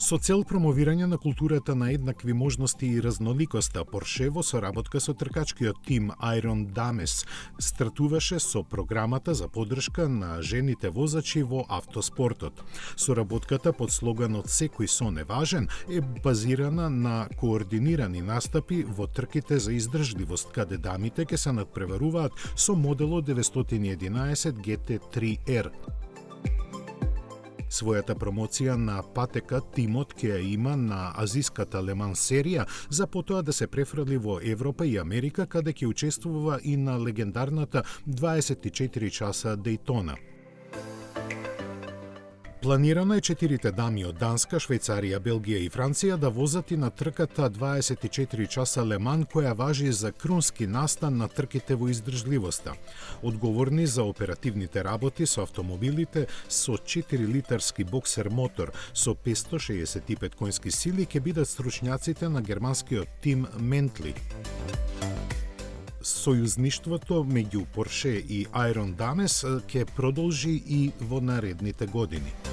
Со цел промовирање на културата на еднакви можности и разноликоста, Порше во соработка со тркачкиот тим Iron Dames стартуваше со програмата за поддршка на жените возачи во автоспортот. Соработката под слоганот "Секој сон е важен" е базирана на координирани настапи во трките за издржливост, каде дамите ќе се надпреваруваат со моделот 911 GT3R. Својата промоција на патека тимот ќе ја има на азиската Леман серија, за потоа да се префрли во Европа и Америка, каде ќе учествува и на легендарната 24 часа Дејтона. Планирано е 4 дами од Данска, Швајцарија, Белгија и Франција да возат и на трката 24 часа Леман, која важи за крунски настан на трките во издржливоста. Одговорни за оперативните работи со автомобилите со 4-литарски боксер мотор со 565 конски сили ќе бидат стручњаците на германскиот тим Ментли. Сојузништвото меѓу Порше и Iron Dames ќе продолжи и во наредните години.